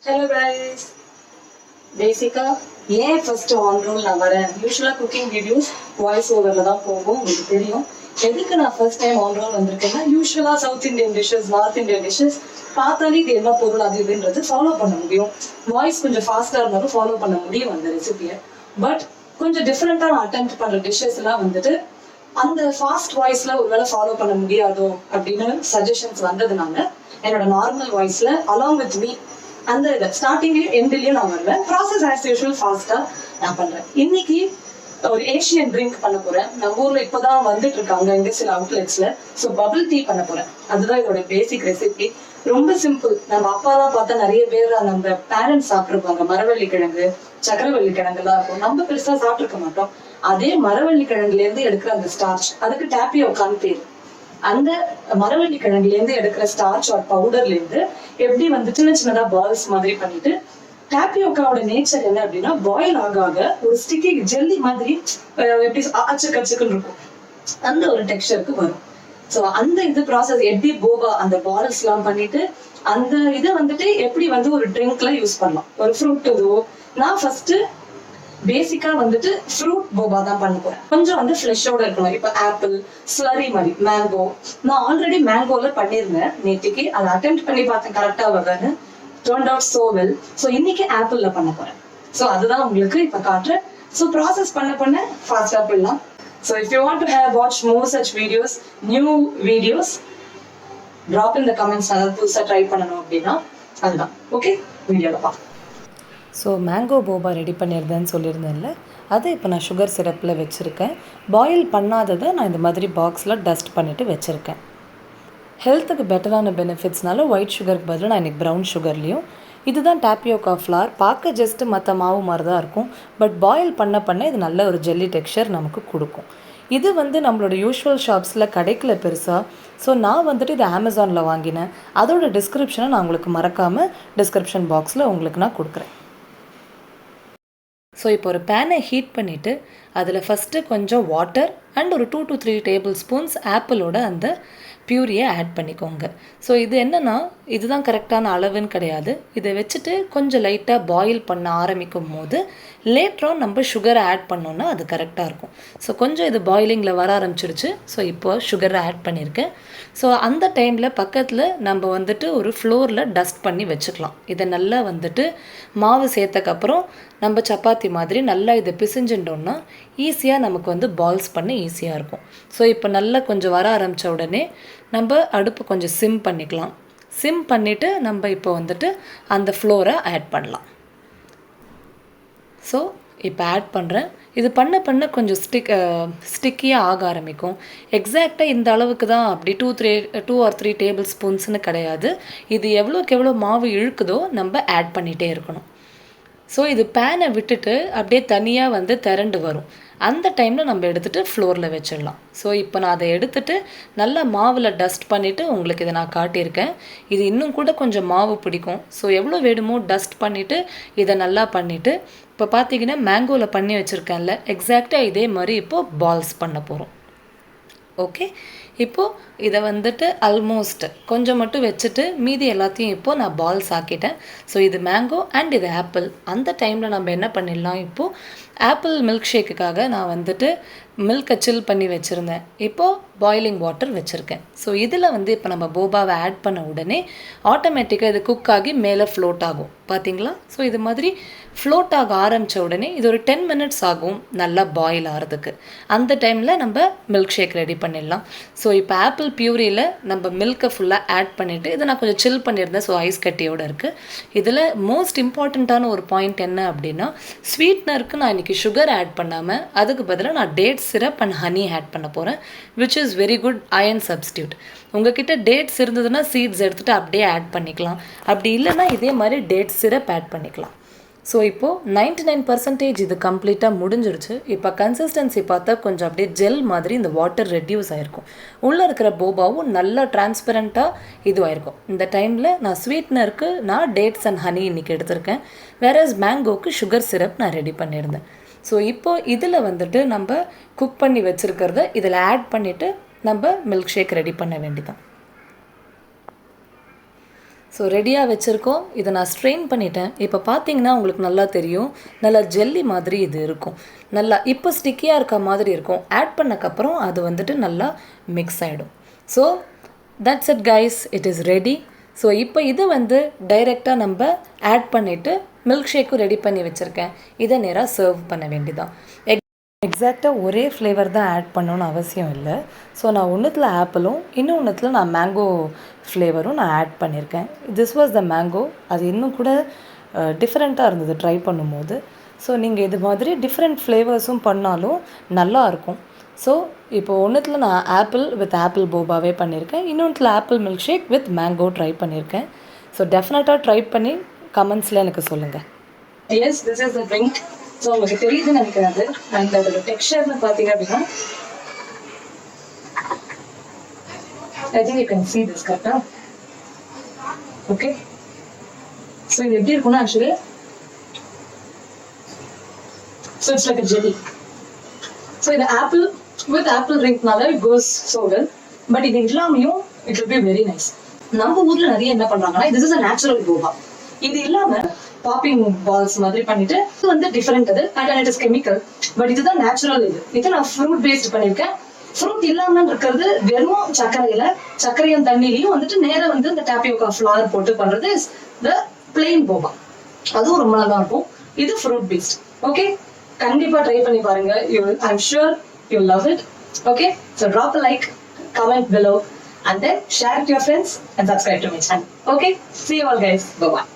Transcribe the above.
Hello guys. Basically, ஏன் first on role நான் வரேன். யூஸ்வலா குக்கிங் வீடியோஸ் வாய்ஸ் ஓவர்ல தான் போகும், உங்களுக்கு தெரியும். எதுக்கு நான் ஃபர்ஸ்ட் டைம் ஆன் ரோல் வந்திருக்கேன்னா, யூஸ்வலா south Indian dishes, north Indian dishes பார்த்தாலே இது என்ன பொருள் அது இதுன்றது ஃபாலோ பண்ண முடியும். வாய்ஸ் கொஞ்சம் ஃபாஸ்டா இருந்தாலும் ஃபாலோ பண்ண முடியும் அந்த ரெசிபியை. பட் கொஞ்சம் டிஃப்ரெண்டா நான் அட்டெம்ப்ட் பண்ற டிஷ்ஷஸ் எல்லாம் வந்துட்டு அந்த ஃபாஸ்ட் வாய்ஸ்ல ஒருவேளை ஃபாலோ பண்ண முடியாதோ அப்படின்னு சஜஷன்ஸ் வந்ததுனால என்னோட நார்மல் வாய்ஸ்ல அலாங் வித் மீ அந்த ஸ்டார்டிங்லயும் எண்ட்லயும் நான் வருவேன். ப்ராசஸ் ஆஸ் யூஷுவல் ஃபாஸ்டா நான் பண்றேன். இன்னைக்கு ஒரு ஏஷியன் ட்ரிங்க் பண்ண போறேன். நம்ம ஊர்ல இப்பதான் வந்துட்டு இருக்காங்க இங்க சில அவுட்லெட்ஸ்ல. ஸோ பபிள் டீ பண்ண போறேன். அதுதான் இதோட பேசிக் ரெசிபி. ரொம்ப சிம்பிள். நம்ம அப்பாலாம் பார்த்தா நிறைய பேர் நம்ம பேரண்ட்ஸ் சாப்பிட்டுருப்பாங்க. மரவள்ளி கிழங்கு, சக்கரவள்ளி கிழங்கு எல்லாம் இருக்கும். நம்ம பெருசா சாப்பிட்டுருக்க மாட்டோம். அதே மரவள்ளி கிழங்குல இருந்து எடுக்கிற அந்த ஸ்டார்ச், அதுக்கு டாப்பியோக்கான்னு பேரு. அந்த மரவள்ளி கிழங்குல இருந்து எடுக்கிற ஸ்டார்ச் ஆர் பவுடர்ல இருந்து எப்படி வந்து சின்ன சின்னதா பால்ஸ் மாதிரி பண்ணிட்டு, டாப்பியோக்காவோட நேச்சர் என்ன அப்படின்னா பாயில் ஆக ஒரு ஸ்டிக்கி ஜெல்லி மாதிரி எப்படி அச்சுக்குன்னு இருக்கும், அந்த ஒரு டெக்ஸ்டருக்கு வரும். சோ அந்த இது ப்ராசஸ் எப்படி போபா அந்த பால்ஸ் எல்லாம் பண்ணிட்டு அந்த இதை வந்துட்டு எப்படி வந்து ஒரு ட்ரிங்க்ல யூஸ் பண்ணலாம். ஒரு ஃப்ரூட் இதுவோ நான் ஃபர்ஸ்ட் பேசிக்கா வந்துட்டு ஃப்ரூட் போபா தான் பண்ண போறேன். கொஞ்சம் வந்து ஃப்ளெஷோட இருக்கணும். இப்ப ஆப்பிள், ஸ்லரி மாதிரி, மேங்கோ. நான் ஆல்ரெடி மேங்கோல பண்ணிருந்தேன் நேற்றுக்கு. அதை அட்டெம்ப்ட் பண்ணி பார்த்தேன் கரெக்டா வருதுன்னு. Turned out so well. So இன்னைக்கு ஆப்பிள்ல பண்ண போறேன். ஸோ அதுதான் உங்களுக்கு இப்ப காட்டுறேன். ஸோ ப்ராசஸ் பண்ண ஃபாஸ்டா போயிடலாம். So if you want to have watch more such videos, new videos, drop in the comments. அதாவது புதுசா ட்ரை பண்ணணும் அப்படின்னா அதுதான். ஓகே, வீடியோல பார்க்கலாம். ஸோ மேங்கோ போபா ரெடி பண்ணியிருந்தேன்னு சொல்லியிருந்தேன்ல, அதை இப்போ நான் சுகர் சிரப்பில் வச்சுருக்கேன். பாயில் பண்ணாததை நான் இந்த மாதிரி பாக்ஸில் டஸ்ட் பண்ணிவிட்டு வச்சுருக்கேன். ஹெல்த்துக்கு பெட்டரான பெனிஃபிட்ஸ்னால ஒயிட் சுகருக்கு பதிலாக நான் இன்றைக்கி ப்ரௌன் சுகர்லேயும். இதுதான் டாப்பியோக்கா ஃப்ளார். பார்க்க ஜஸ்ட்டு மற்ற மாவு மாதிரி தான் இருக்கும். பட் பாயில் பண்ண இது நல்ல ஒரு ஜெல்லி டெக்ஸ்சர் நமக்கு கொடுக்கும். இது வந்து நம்மளோட யூஷுவல் ஷாப்ஸில் கிடைக்கல பெருசாக. ஸோ நான் வந்துட்டு இது அமேசானில் வாங்கினேன். அதோட டிஸ்கிரிப்ஷனை நான் உங்களுக்கு மறக்காமல் டிஸ்கிரிப்ஷன் பாக்ஸில் உங்களுக்கு நான் கொடுக்குறேன். ஸோ இப்போ ஒரு பேனை ஹீட் பண்ணிவிட்டு அதில் ஃபஸ்ட்டு கொஞ்சம் வாட்டர் அண்ட் ஒரு 2 to 3 டேபிள் ஸ்பூன்ஸ் ஆப்பிளோட அந்த பியூரியை ஆட் பண்ணிக்கோங்க. ஸோ இது என்னென்னா, இதுதான் கரெக்டான அளவுன்னு கிடையாது. இதை வச்சுட்டு கொஞ்சம் லைட்டாக பாயில் பண்ண ஆரம்பிக்கும் போது லேட்டராக நம்ம சுகரை ஆட் பண்ணோன்னா அது கரெக்டாக இருக்கும். ஸோ கொஞ்சம் இது பாயிலிங்கில் வர ஆரம்பிச்சிருச்சு. ஸோ இப்போ சுகரை ஆட் பண்ணியிருக்கேன். ஸோ அந்த டைமில் பக்கத்தில் நம்ம வந்துட்டு ஒரு ஃப்ளோரில் டஸ்ட் பண்ணி வச்சுக்கலாம். இதை நல்லா வந்துட்டு மாவு சேர்த்தக்கப்புறம் நம்ம சப்பாத்தி மாதிரி நல்லா இதை பிசிஞ்சுட்டோம்னா ஈஸியாக நமக்கு வந்து பால்ஸ் பண்ண ஈஸியாக இருக்கும். ஸோ இப்போ நல்லா கொஞ்சம் வர ஆரம்பித்த உடனே நம்ம அடுப்பு கொஞ்சம் சிம் பண்ணிக்கலாம். சிம் பண்ணிவிட்டு நம்ம இப்போ வந்துட்டு அந்த ஃப்ளோரை ஆட் பண்ணலாம். ஸோ இப்போ ஆட் பண்ணுறேன். இது பண்ண கொஞ்சம் ஸ்டிக்கியாக ஆக ஆரம்பிக்கும். எக்ஸாக்டாக இந்த அளவுக்கு தான், அப்படி 2 or 3 டேபிள் ஸ்பூன்ஸ்னு கிடையாது. இது எவ்வளோக்கு எவ்வளோ மாவு இழுக்குதோ நம்ம ஆட் பண்ணிகிட்டே இருக்கணும். ஸோ இது பேனை விட்டுட்டு அப்படியே தனியாக வந்து திரண்டு வரும். அந்த டைமில் நம்ம எடுத்துகிட்டு ஃப்ளோரில் வச்சிடலாம். ஸோ இப்போ நான் அதை எடுத்துகிட்டு நல்லா மாவில் டஸ்ட் பண்ணிவிட்டு உங்களுக்கு இதை நான் காட்டியிருக்கேன். இது இன்னும் கூட கொஞ்சம் மாவு பிடிக்கும். ஸோ எவ்வளோ வேணுமோ டஸ்ட் பண்ணிவிட்டு இதை நல்லா பண்ணிவிட்டு இப்போ பார்த்தீங்கன்னா மேங்கோவில் பண்ணி வச்சுருக்கேன்ல, எக்ஸாக்டாக இதே மாதிரி இப்போது பால்ஸ் பண்ண போகிறோம். ஓகே, இப்போது இதை வந்துட்டு ஆல்மோஸ்ட் கொஞ்சம் மட்டும் வச்சுட்டு மீதி எல்லாத்தையும் இப்போது நான் பால்ஸ் ஆக்கிட்டேன். ஸோ இது மேங்கோ அண்ட் இது ஆப்பிள். அந்த டைமில் நம்ம என்ன பண்ணிடலாம், இப்போது ஆப்பிள் மில்க் ஷேக்குக்காக நான் வந்துட்டு மில்கை சில் பண்ணி வச்சுருந்தேன். இப்போது பாயிலிங் வாட்டர் வச்சுருக்கேன். ஸோ இதில் வந்து இப்போ நம்ம போபாவை ஆட் பண்ண உடனே ஆட்டோமேட்டிக்காக இது குக் ஆகி மேலே ஃப்ளோட் ஆகும். பார்த்தீங்களா? ஸோ இது மாதிரி ஃப்ளோட் ஆக ஆரம்பித்த உடனே இது ஒரு 10 minutes ஆகும் நல்லா பாயில் ஆகிறதுக்கு. அந்த டைமில் நம்ம மில்க் ஷேக் ரெடி பண்ணிடலாம். ஸோ இப்போ ஆப்பிள் பியூரியில் நம்ம மில்கை ஃபுல்லாக ஆட் பண்ணிவிட்டு இதை நான் கொஞ்சம் சில் பண்ணியிருந்தேன். ஸோ ஐஸ் கட்டியோடு இருக்குது. இதில் மோஸ்ட் இம்பார்ட்டண்ட்டான ஒரு பாயிண்ட் என்ன அப்படின்னா, ஸ்வீட்னருக்கு நான் இன்றைக்கி சுகர் ஆட் பண்ணாமல் அதுக்கு பதிலாக நான் date syrup and honey add பண்ண போகிறேன். Which is very good iron substitute. உங்ககிட்ட டேட்ஸ் இருந்ததுன்னா சீட்ஸ் எடுத்துகிட்டு அப்படியே ஆட் பண்ணிக்கலாம். அப்படி இல்லைன்னா இதே மாதிரி டேட் சிரப் ஆட் பண்ணிக்கலாம். ஸோ இப்போது 99% இது கம்ப்ளீட்டாக முடிஞ்சிருச்சு. இப்போ கன்சிஸ்டன்சி பார்த்தா கொஞ்சம் அப்படியே ஜெல் மாதிரி இந்த வாட்டர் ரெடியூஸ் ஆகிருக்கும். உள்ளே இருக்கிற போபாவும் நல்லா டிரான்ஸ்பரண்ட்டாக இதுவாயிருக்கும். இந்த டைமில் நான் ஸ்வீட்னருக்கு நான் டேட்ஸ் அண்ட் ஹனி இன்றைக்கி எடுத்திருக்கேன். வேறஸ் மேங்கோவுக்கு சுகர் சிரப் நான் ரெடி பண்ணியிருந்தேன். ஸோ இப்போது இதில் வந்துட்டு நம்ம குக் பண்ணி வச்சுருக்கிறத இதில் ஆட் பண்ணிவிட்டு நம்ம மில்க் ஷேக் ரெடி பண்ண வேண்டியதான். ஸோ ரெடியாக வச்சுருக்கோம். இதை நான் ஸ்ட்ரெயின் பண்ணிட்டேன். இப்போ பார்த்தீங்கன்னா உங்களுக்கு நல்லா தெரியும், நல்லா ஜெல்லி மாதிரி இது இருக்கும். நல்லா இப்போ ஸ்டிக்கியாக இருக்க மாதிரி இருக்கும். ஆட் பண்ணக்கப்புறம் அது வந்துட்டு நல்லா மிக்ஸ் ஆகிடும். So that's it guys, it is ready. So இப்போ இதை வந்து டைரெக்டாக நம்ம ஆட் பண்ணிவிட்டு மில்க் ஷேக்கும் ரெடி பண்ணி வச்சுருக்கேன். இதை நேராக சர்வ் பண்ண வேண்டியதான். எக்ஸாக்டாக ஒரே ஃப்ளேவர் தான் ஆட் பண்ணணும்னு அவசியம் இல்லை. ஸோ நான் ஒன்றுத்தில் ஆப்பிளும் இன்னொன்றுத்தில் நான் மேங்கோ ஃப்ளேவரும் நான் ஆட் பண்ணியிருக்கேன். This was the mango. அது இன்னும் கூட டிஃப்ரெண்ட்டாக இருந்தது ட்ரை பண்ணும்போது. ஸோ நீங்கள் இது மாதிரி டிஃப்ரெண்ட் ஃப்ளேவர்ஸும் பண்ணாலும் நல்லாயிருக்கும். ஸோ இப்போ ஒன்றுத்தில் நான் ஆப்பிள் வித் ஆப்பிள் போபாவே பண்ணியிருக்கேன். இன்னொன்றுத்தில் apple milk shake with mango try பண்ணியிருக்கேன். ஸோ டெஃபினட்டாக ட்ரை பண்ணி கமெண்ட்ஸில் எனக்கு சொல்லுங்கள். Yes, this is the drink. So உங்களுக்கு தெரியுதுன்னு நினைக்கிறாரு. அண்ட் அதோட டெக்ஸ்சர்னு பார்த்தீங்க அப்படின்னா I think you can see this கரெக்டா. ஓகே, ஸோ இது எப்படி இருக்கும்னா actually so it's like a jelly. ஸோ இது ஆப்பிள் வித் ஆப்பிள் ட்ரிங்க்னால it goes so well. But இது இல்லாமையும் it will be very nice. நம்ம ஊர்ல நிறைய என்ன பண்றாங்கன்னா this is a natural Boba. இது இல்லாம பாப்பிங் பால்ஸ் மாதிரி பண்ணிட்டு இது வந்து டிஃபரெண்ட் அது and it is chemical. But இதுதான் நேச்சுரல். இது நான் ஃப்ரூட் பேஸ்ட் பண்ணிருக்கேன். ஃப்ரூட் இல்லாம இருக்கிறது வெறும் சர்க்கரையும் தண்ணிலையும் வந்துட்டு நேரம் வந்து இந்த டாப்பியோக்கா ஃபிளவர் போட்டு பண்றது இஸ் த பிளெயின் போபா. அதுவும் ரொம்ப நல்லா இருக்கும். இது ஃப்ரூட் பேஸ்ட். ஓகே, கண்டிப்பா ட்ரை பண்ணி பாருங்க. I'm sure you love it. Okay, so drop a like, comment below and then share it to your friends and subscribe to my channel. Okay, see you all guys. Bye bye.